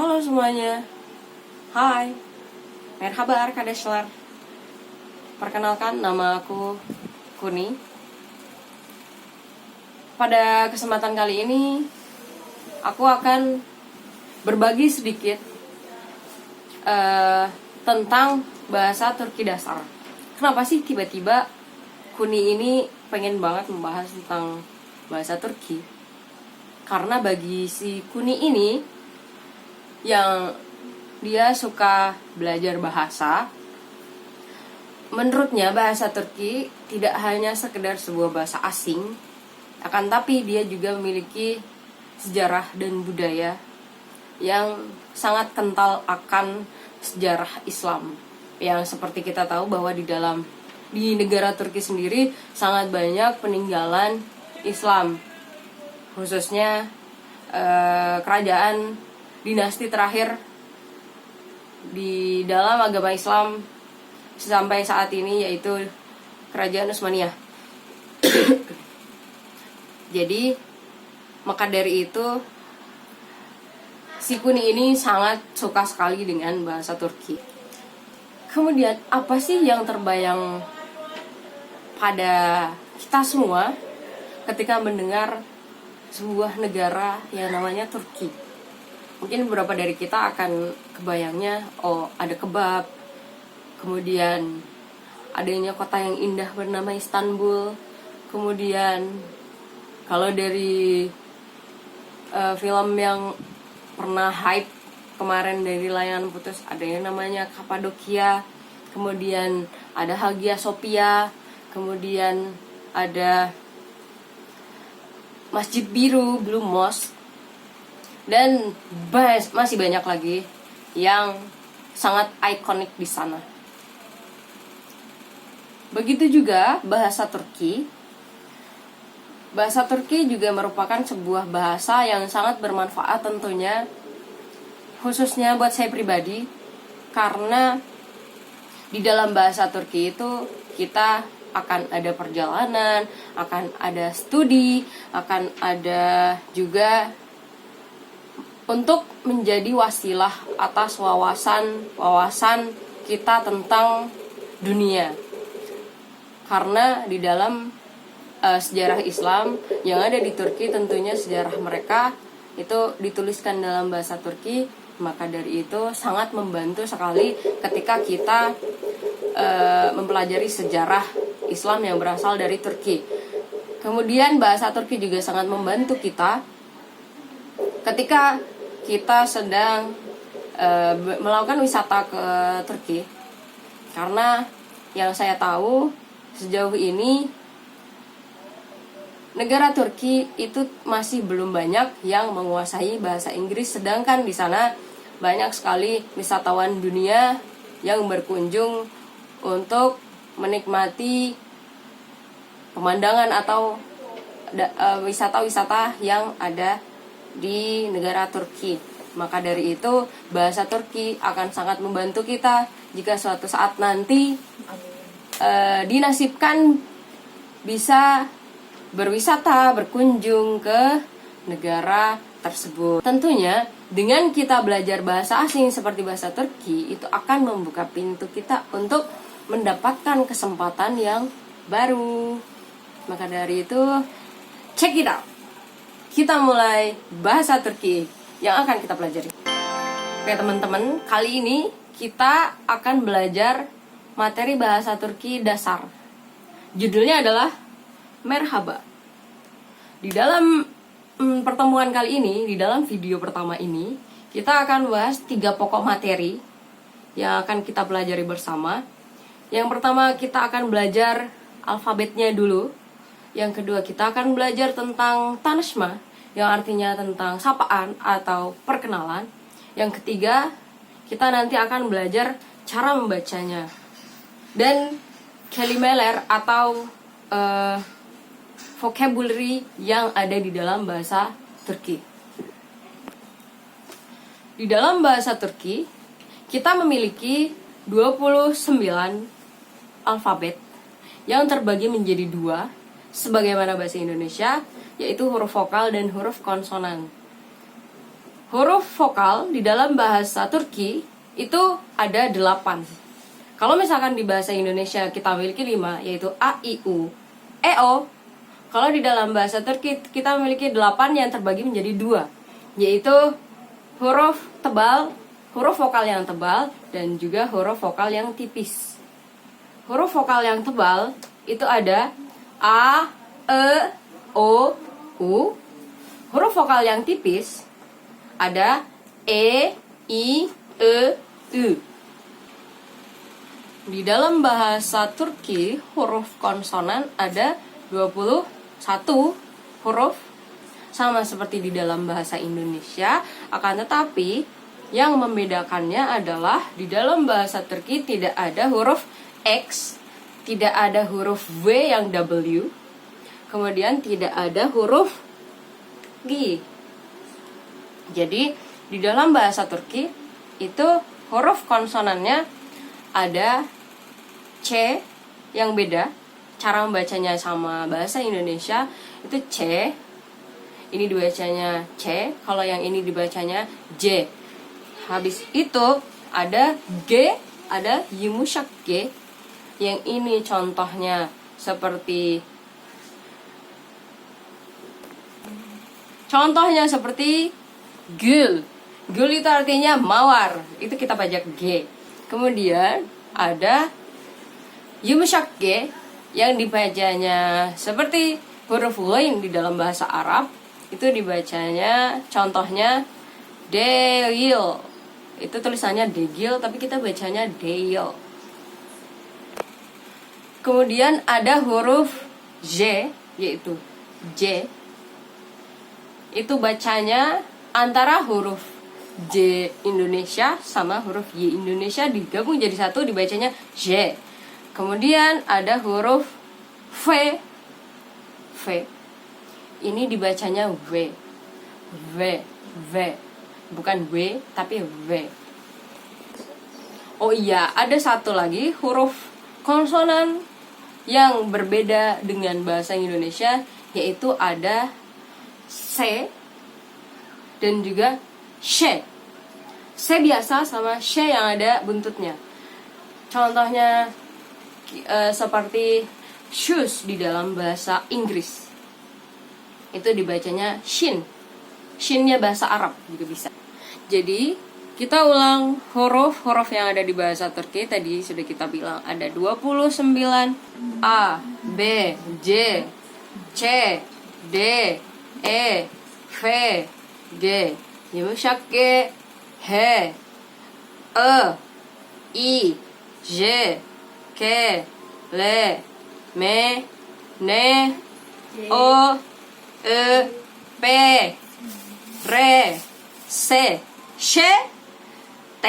Halo semuanya. Hai. Merhaba arkadaşlar. Perkenalkan, nama aku Kuni. Pada kesempatan kali ini aku akan berbagi sedikit tentang bahasa Turki dasar. Kenapa sih tiba-tiba Kuni ini pengen banget membahas tentang bahasa Turki? Karena bagi si Kuni ini yang dia suka belajar bahasa, menurutnya bahasa Turki tidak hanya sekedar sebuah bahasa asing, akan tapi dia juga memiliki sejarah dan budaya yang sangat kental akan sejarah Islam. Yang seperti kita tahu bahwa di negara Turki sendiri sangat banyak peninggalan Islam, khususnya kerajaan dinasti terakhir di dalam agama Islam sampai saat ini, yaitu Kerajaan Utsmaniyah. Jadi maka dari itu si Kuni ini sangat suka sekali dengan bahasa Turki. Kemudian apa sih yang terbayang pada kita semua ketika mendengar sebuah negara yang namanya Turki? Mungkin beberapa dari kita akan kebayangnya, oh ada kebab, kemudian adanya kota yang indah bernama Istanbul, kemudian kalau dari film yang pernah hype kemarin dari Layangan Putus, ada yang namanya Kapadokia, kemudian ada Hagia Sophia, kemudian ada Masjid Biru, Blue Mosque, dan masih banyak lagi yang sangat ikonik di sana. Begitu juga bahasa Turki. Bahasa Turki juga merupakan sebuah bahasa yang sangat bermanfaat tentunya, khususnya buat saya pribadi, karena di dalam bahasa Turki itu kita akan ada perjalanan, akan ada studi, akan ada juga untuk menjadi wasilah atas wawasan kita tentang dunia. Karena di dalam sejarah Islam yang ada di Turki, tentunya sejarah mereka itu dituliskan dalam bahasa Turki. Maka dari itu sangat membantu sekali ketika kita mempelajari sejarah Islam yang berasal dari Turki. Kemudian bahasa Turki juga sangat membantu kita ketika kita sedang melakukan wisata ke Turki. Karena yang saya tahu sejauh ini negara Turki itu masih belum banyak yang menguasai bahasa Inggris, sedangkan di sana banyak sekali wisatawan dunia yang berkunjung untuk menikmati pemandangan atau wisata-wisata yang ada di negara Turki. Maka dari itu bahasa Turki akan sangat membantu kita jika suatu saat nanti dinasibkan bisa berwisata, berkunjung ke negara tersebut. Tentunya dengan kita belajar bahasa asing seperti bahasa Turki, itu akan membuka pintu kita untuk mendapatkan kesempatan yang baru. Maka dari itu, check it out. Kita mulai bahasa Turki yang akan kita pelajari. Oke teman-teman, kali ini kita akan belajar materi bahasa Turki dasar. Judulnya adalah Merhaba. Di dalam pertemuan kali ini, di dalam video pertama ini, kita akan bahas 3 pokok materi yang akan kita pelajari bersama. Yang pertama, kita akan belajar alfabetnya dulu. Yang kedua, kita akan belajar tentang tanışma, yang artinya tentang sapaan atau perkenalan. Yang ketiga, kita nanti akan belajar cara membacanya. Dan kelimeler atau vocabulary yang ada di dalam bahasa Turki. Di dalam bahasa Turki, kita memiliki 29 alfabet yang terbagi menjadi 2, sebagaimana bahasa Indonesia, yaitu huruf vokal dan huruf konsonan. huruf vokal di dalam bahasa Turki itu ada 8. Kalau misalkan di bahasa Indonesia kita memiliki 5, yaitu A, I, U, E, O. Kalau di dalam bahasa Turki kita memiliki 8 yang terbagi menjadi 2, yaitu huruf tebal, huruf vokal yang tebal, dan juga huruf vokal yang tipis. Huruf vokal yang tebal itu ada A, E, O, U. Huruf vokal yang tipis ada E, I, E, U. Di dalam bahasa Turki, huruf konsonan ada 21 huruf, sama seperti di dalam bahasa Indonesia. Akan tetapi, yang membedakannya adalah di dalam bahasa Turki tidak ada huruf X, tidak ada huruf W yang W, kemudian tidak ada huruf G. Jadi, di dalam bahasa Turki itu huruf konsonannya ada C yang beda. Cara membacanya sama bahasa Indonesia itu C. Ini dibacanya C, kalau yang ini dibacanya J. Habis itu ada G, ada yumuşak G. Yang ini contohnya seperti gül. Gül itu artinya mawar. Itu kita baca G. Kemudian ada yumuşak G yang dibacanya seperti huruf lain di dalam bahasa Arab. Itu dibacanya contohnya deyil. Itu tulisannya degil tapi kita bacanya deyil. Kemudian ada huruf J, yaitu J. Itu bacanya antara huruf J Indonesia sama huruf Y Indonesia digabung jadi satu, dibacanya J. Kemudian ada huruf V. V. Ini dibacanya W. V. Bukan W, tapi V. Oh iya, ada satu lagi huruf konsonan yang berbeda dengan bahasa Indonesia, yaitu ada C dan juga Sh. C biasa sama Sh yang ada buntutnya. Contohnya seperti shoes di dalam bahasa Inggris. Itu dibacanya shin. Shinnya bahasa Arab juga bisa. Jadi kita ulang huruf-huruf yang ada di bahasa Turki. Tadi sudah kita bilang ada 29. A, B, J, C, D, E, F, G, yumuşak G, H, E, I, J, K, L, M, N, O, E, P, R, S, Ş, T,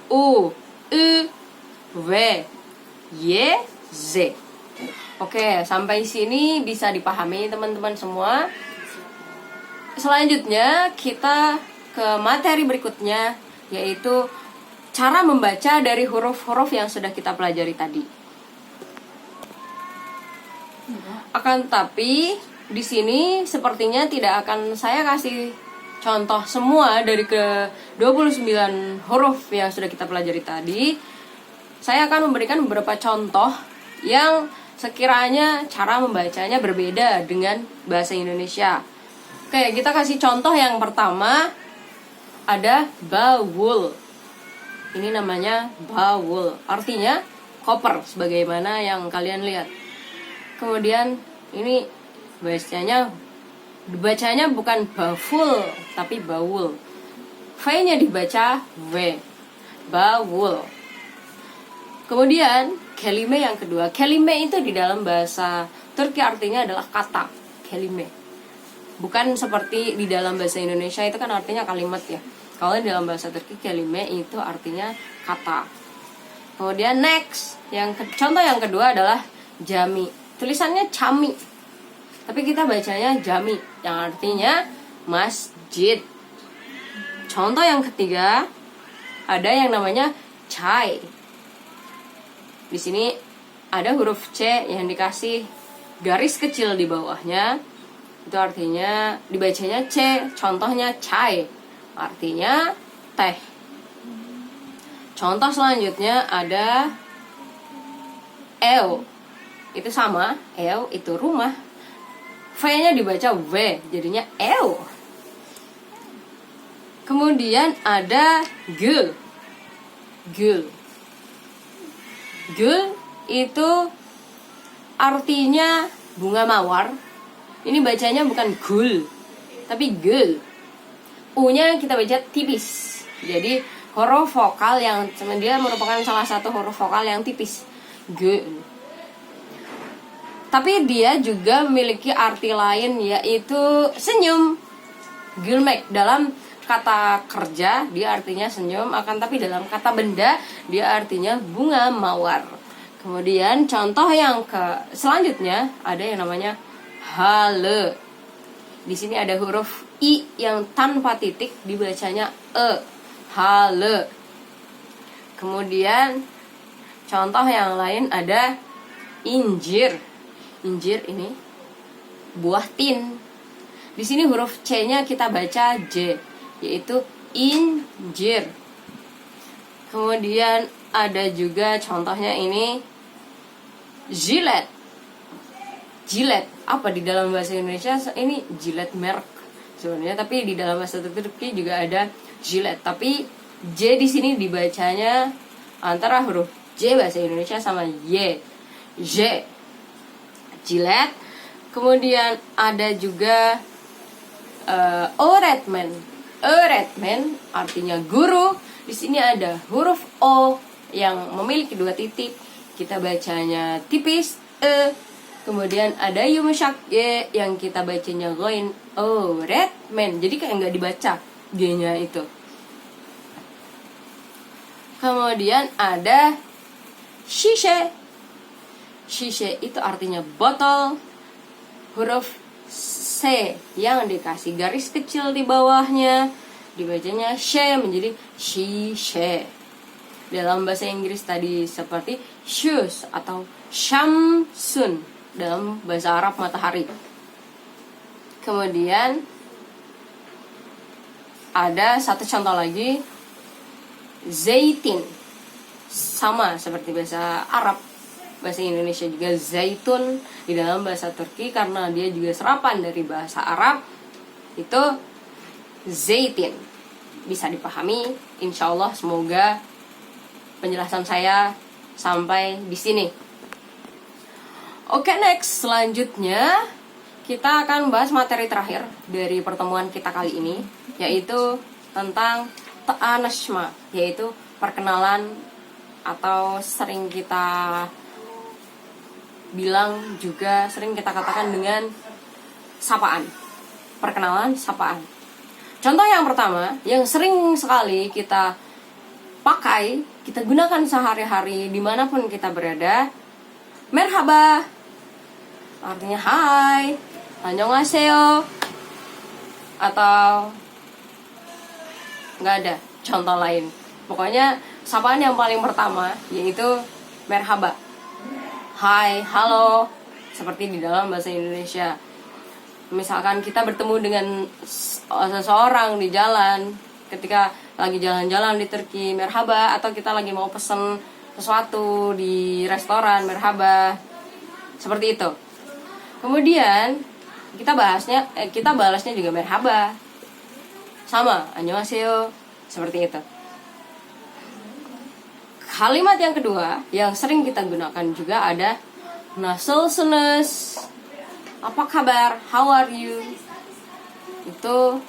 U, U, V, Y, Z. Oke, sampai sini bisa dipahami teman-teman semua. Selanjutnya kita ke materi berikutnya, yaitu cara membaca dari huruf-huruf yang sudah kita pelajari tadi. Akan tapi di sini sepertinya tidak akan saya kasih contoh semua dari ke 29 huruf yang sudah kita pelajari tadi. Saya akan memberikan beberapa contoh yang sekiranya cara membacanya berbeda dengan bahasa Indonesia. Oke, kita kasih contoh yang pertama. Ada bawul. Ini namanya bawul. Artinya koper, sebagaimana yang kalian lihat. Kemudian ini dibacanya bukan baful, tapi bawul. V-nya dibaca V. Bawul. Kemudian kelime yang kedua. Kelime itu di dalam bahasa Turki artinya adalah kata. Kelime. Bukan seperti di dalam bahasa Indonesia itu kan artinya kalimat ya. Kalau di dalam bahasa Turki kelime itu artinya kata. Kemudian next, contoh yang kedua adalah jami. Tulisannya cami, tapi kita bacanya jami, yang artinya masjid. Contoh yang ketiga ada yang namanya chai. Di sini ada huruf C yang dikasih garis kecil di bawahnya. Itu artinya dibacanya C, contohnya chai. artinya teh. Contoh selanjutnya ada ew. Itu sama, ew itu rumah. V-nya dibaca W, jadinya ew. Kemudian ada gul. Gul. Gul itu artinya bunga mawar. Ini bacanya bukan gul, tapi gul. U-nya kita baca tipis. Jadi huruf vokal yang dia merupakan salah satu huruf vokal yang tipis. Gul. Tapi dia juga memiliki arti lain, yaitu senyum. Gulmek dalam kata kerja dia artinya senyum, akan tapi dalam kata benda dia artinya bunga mawar. Kemudian contoh yang selanjutnya ada yang namanya hale. Di sini ada huruf i yang tanpa titik dibacanya e. Hale. Kemudian contoh yang lain ada injir. Injir ini buah tin. Di sini huruf C-nya kita baca J, yaitu injir. Kemudian ada juga contohnya ini jilet. Jilet apa di dalam bahasa Indonesia ini jilet merek sebenarnya, tapi di dalam bahasa Turki juga ada jilet. Tapi J di sini dibacanya antara huruf J bahasa Indonesia sama Y. J. Jilet. Kemudian ada juga öğretmen. Öğretmen artinya guru. Di sini ada huruf O yang memiliki 2 titik. Kita bacanya tipis e. Kemudian ada yumuşak G yang kita bacanya ghain. Öğretmen. Jadi kayak nggak dibaca G-nya itu. Kemudian ada şişe. Şişe itu artinya botol. Huruf C yang dikasih garis kecil di bawahnya dibacanya she menjadi şişe. Dalam bahasa Inggris tadi seperti shoes atau syamsun dalam bahasa Arab matahari. Kemudian ada satu contoh lagi, zaitin. Sama seperti bahasa Arab, bahasa Indonesia juga zaitun. Di dalam bahasa Turki karena dia juga serapan dari bahasa Arab, itu zaitin. Bisa dipahami, insya Allah. Semoga penjelasan saya sampai di sini. Oke, next. Selanjutnya kita akan bahas materi terakhir dari pertemuan kita kali ini, yaitu tentang ta'anashma, yaitu perkenalan atau sering kita bilang juga sering kita katakan dengan sapaan. Perkenalan, sapaan. Contoh yang pertama yang sering sekali kita pakai, kita gunakan sehari-hari dimanapun kita berada, merhaba, artinya hai, annyeonghaseyo, atau nggak ada contoh lain. Pokoknya sapaan yang paling pertama yaitu merhaba, hai, halo, seperti di dalam bahasa Indonesia. Misalkan kita bertemu dengan seseorang di jalan, ketika lagi jalan-jalan di Turki, merhaba, atau kita lagi mau pesen sesuatu di restoran, merhaba, seperti itu. Kemudian kita balasnya juga merhaba, sama, annyeonghaseyo, seperti itu. Kalimat yang kedua yang sering kita gunakan juga ada nasılsınız, apa kabar, how are you. Itu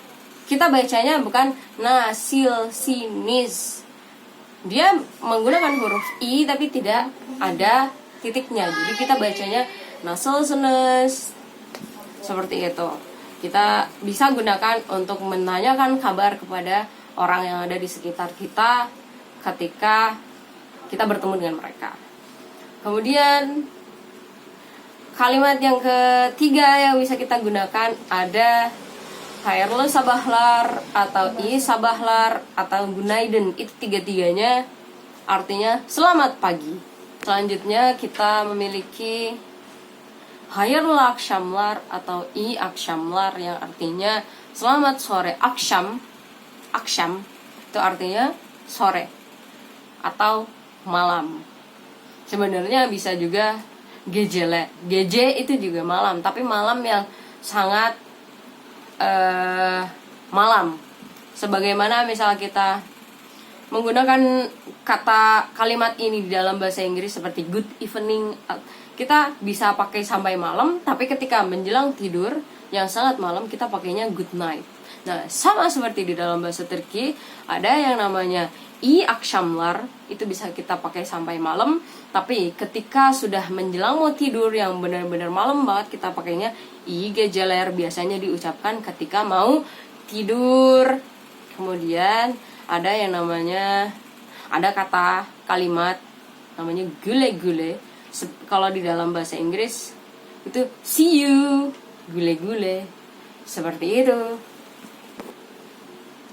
kita bacanya bukan nasilsiniz. Dia menggunakan huruf i tapi tidak ada titiknya. Jadi kita bacanya nasılsınız, seperti itu. Kita bisa gunakan untuk menanyakan kabar kepada orang yang ada di sekitar kita ketika kita bertemu dengan mereka. Kemudian kalimat yang ketiga yang bisa kita gunakan ada hayırlı sabahlar atau iyi sabahlar atau günaydın. Itu tiga-tiganya artinya selamat pagi. Selanjutnya kita memiliki hayırlı akşamlar atau iyi akşamlar yang artinya selamat sore. Akşam aksham itu artinya sore atau malam. Sebenarnya bisa juga gejele. Geje itu juga malam, tapi malam yang sangat malam. Sebagaimana misal kita menggunakan kata kalimat ini di dalam bahasa Inggris seperti good evening, kita bisa pakai sampai malam, tapi ketika menjelang tidur yang sangat malam kita pakainya good night. Nah, sama seperti di dalam bahasa Turki, ada yang namanya i akşamlar, itu bisa kita pakai sampai malam, tapi ketika sudah menjelang mau tidur yang benar-benar malam banget kita pakainya i geceler, biasanya diucapkan ketika mau tidur. Kemudian ada yang namanya, ada kata kalimat namanya güle-güle. Kalau di dalam bahasa Inggris itu see you, güle-güle, seperti itu.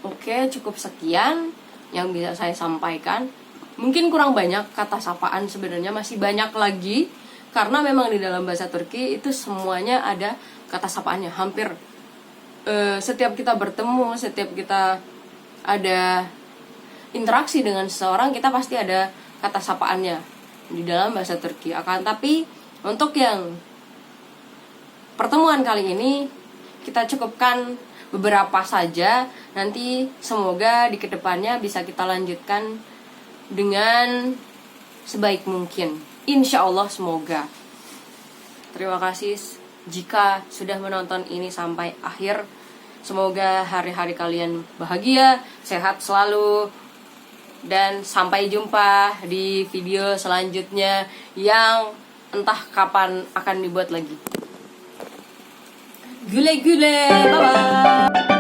Oke, cukup sekian yang bisa saya sampaikan. Mungkin kurang banyak kata sapaan, sebenarnya masih banyak lagi, karena memang di dalam bahasa Turki itu semuanya ada kata sapaannya. Hampir setiap kita bertemu, setiap kita ada interaksi dengan seseorang, kita pasti ada kata sapaannya di dalam bahasa Turki. Akan tapi untuk yang pertemuan kali ini kita cukupkan beberapa saja. Nanti semoga di kedepannya bisa kita lanjutkan dengan sebaik mungkin. Insya Allah semoga. Terima kasih jika sudah menonton ini sampai akhir. Semoga hari-hari kalian bahagia, sehat selalu, dan sampai jumpa di video selanjutnya yang entah kapan akan dibuat lagi. Güle güle, bye bye.